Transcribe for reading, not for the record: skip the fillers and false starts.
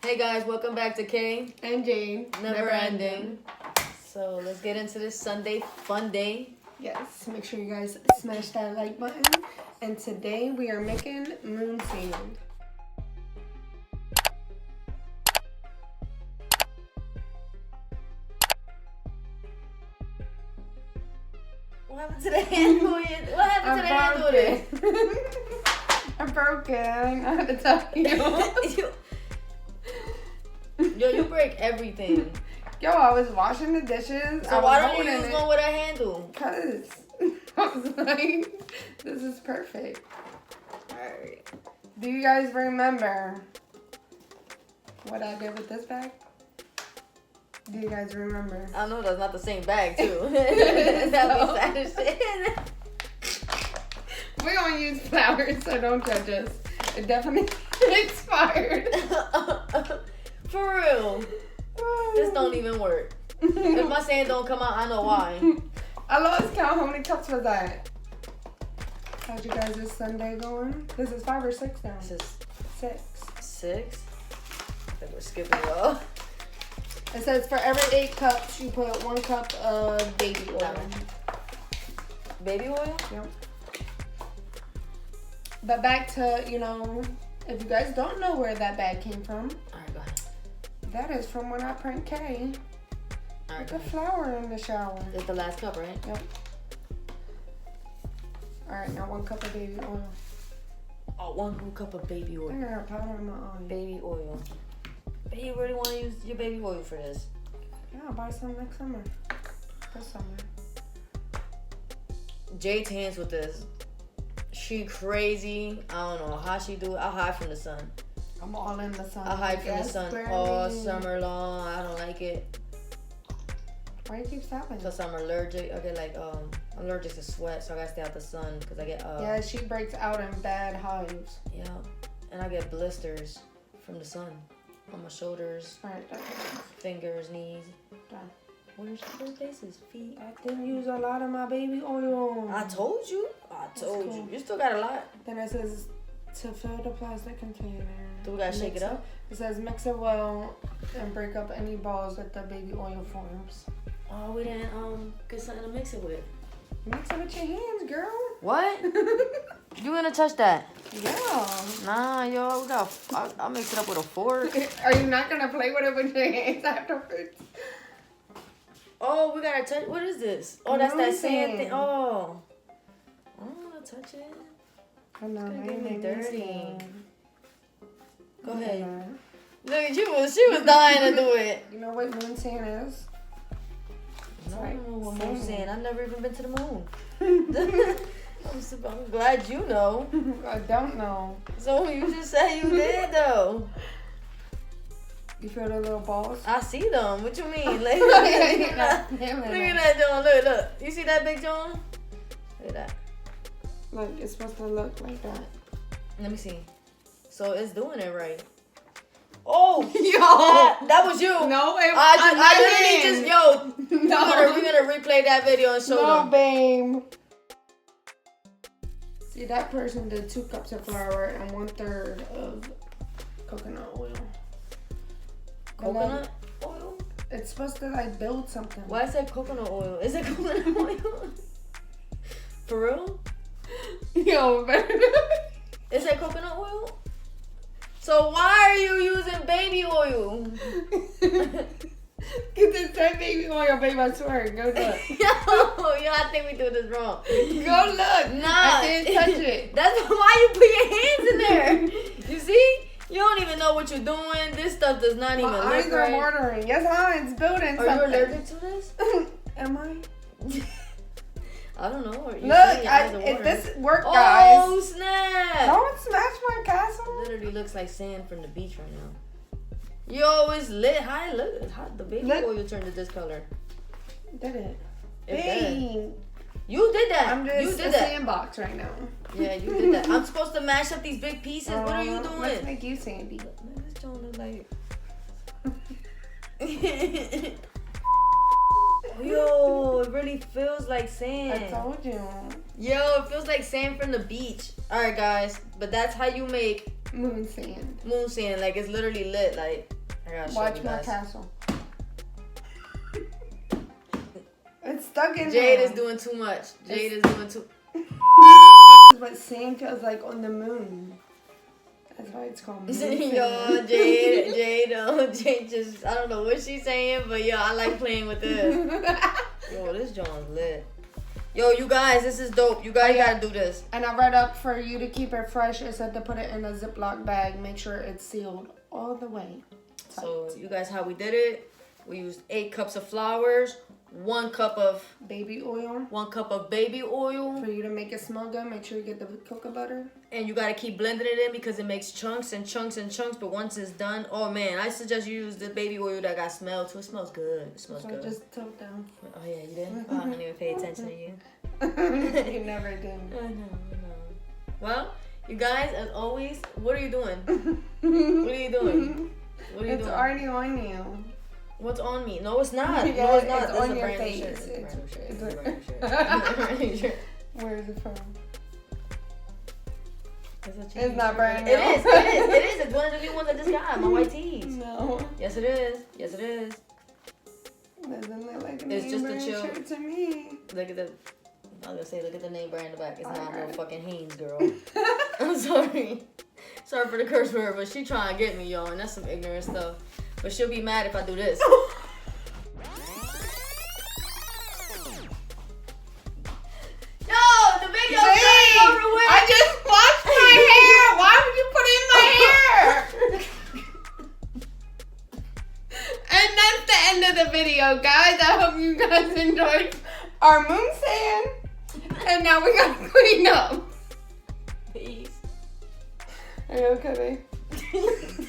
Hey guys, welcome back to K and Jane. Never ending. So let's get into this Sunday fun day. Yes, make sure you guys smash that like button. And today we are making moon sand. What happened to the handle? What happened to the handle there? I broke it. I don't know how to tell you. Yo, you break everything. Yo, I was washing the dishes. So why don't you use one with a handle? Because I was like, this is perfect. Alright. Do you guys remember what I did with this bag? Do you guys remember? I know that's not the same bag too. That be sad shit. We're gonna use flour, so don't judge us. It definitely expired. For real. This don't even work. If my sand don't come out, I know why. I lost count. How many cups was that? How's you guys this Sunday going? This is 5 or 6 now. This is 6. 6? I think we're skipping low. It says for every 8 cups, you put 1 cup of baby oil. Baby oil? Yep. But back to, if you guys don't know where that bag came from. Alright, go ahead. That is from when I pranked Kay. Alright, Put the flour in the shower. It's the last cup, right? Yep. Alright, now 1 cup of baby oil. Oh, 1 whole cup of baby oil. I got powder in my eye. Baby oil. But you really want to use your baby oil for this? Yeah, I'll buy some next summer. This summer. Jade's hands with this. She crazy. I don't know how she do it. I'll hide from the sun. I'm all in the sun. I'll hide from the sun all summer long. I don't like it. Why you keep stopping? Because I'm allergic. I get I'm allergic to sweat, so I gotta stay out the sun because I get yeah, she breaks out in bad hives. Yeah, and I get blisters from the sun on my shoulders, fingers, knees. Where's your faces, feet? I didn't use a lot of my baby oil. I told you. You. You still got a lot. Then it says to fill the plastic container. Do we gotta shake it up? It says mix it well and break up any balls that the baby oil forms. Oh, we didn't get something to mix it with. Mix it with your hands, girl. What? You gonna touch that? Yeah. Nah, yo, I'll mix it up with a fork. Are you not gonna play with it with your hands afterwards? Oh, we gotta touch. What is this? Oh, that's that sand thing. Oh. I don't wanna touch it. Oh no, it's gonna get me dirty. Go ahead. Look at you. She was dying to do it. You know what moon sand is? No, I don't know what moon sand. I've never even been to the moon. I'm glad you know. I don't know. So you just said you did though. You feel the little balls? I see them. What you mean? Look at that. Look at that, John. Look. You see that, Big John? Look at that. Look, it's supposed to look like that. Let me see. So it's doing it right. Oh, yo, that was you. No, I literally just No, we're gonna replay that video and show them. No, babe. See, that person did 2 cups of flour and 1/3 of coconut oil. Coconut oil? It's supposed to build something. Why is that coconut oil? Is it coconut oil? For real? Yo, is that coconut oil? So why are you using baby oil? Get this that baby oil, babe. I swear. Go look. yo, I think we do this wrong. Go look. Nah, I can't touch it. That's why you put your hands in there. You see? You don't even know what you're doing. This stuff does not even look right. My eyes are watering. Yes, it's building something. Are you allergic to this? Am I? I don't know. Look, if this worked, guys. Oh, snap. Don't smash my castle. Literally looks like sand from the beach right now. Yo, it's lit. Hi, look. The baby oil turned to this color. Did it? Did. You did that. I'm just a sandbox right now. Yeah, you did that. I'm supposed to mash up these big pieces. What are you doing? Let's make you sandy. Man, this don't look like... Yo, it really feels like sand. I told you. Yo, it feels like sand from the beach. Alright, guys. But that's how you make moon sand. moon sand. Like, it's literally lit. Like, I gotta show Watch you my guys. castle. It's stuck in Jade there. is doing too much. Jade is doing too... This is what sand feels like on the moon. That's why it's called moon sand. Yo, Jade just, I don't know what she's saying, but yo, I like playing with this. Yo, this joint's lit. Yo, you guys, this is dope. You guys gotta do this. And I read up for you to keep it fresh. It said to put it in a Ziploc bag. Make sure it's sealed all the way tight. So, you guys, how we did it? We used 8 cups of flours, 1 cup of baby oil. 1 cup of baby oil. For you to make it smell good, make sure you get the cocoa butter. And you gotta keep blending it in because it makes chunks and chunks and chunks. But once it's done, oh man, I suggest you use the baby oil that got smell too. It smells good. It smells good. Just tilt down. Oh yeah, you didn't? Oh, I didn't even pay attention to you. You never did. I know. Well, you guys, as always, what are you doing? What are you doing? What are you It's doing? already on you. What's on me? No, it's not. Yeah, no, it's not. it's This on is a your brand new face. shirt. This is a brand new shirt. It's This is a a- brand new shirt. Where is it from? It's not brand new. It is. It's one of the new ones I just got. My white tees. No. Yes, it is. Yes, it is. Doesn't look like a It's just a name brand chill- shirt to me. Look at the... I was gonna say, look at the name brand in the back. It's not no Alright. fucking Hanes, girl. I'm sorry. Sorry for the curse word, but she trying to get me, y'all, and that's some ignorant stuff. But she'll be mad if I do this. Yo, the video's Jade, not over with. I just washed my hair. Why would you put it in my hair? And that's the end of the video, guys. I hope you guys enjoyed our moon sand. And now we gotta clean up. Peace. Are you okay, babe?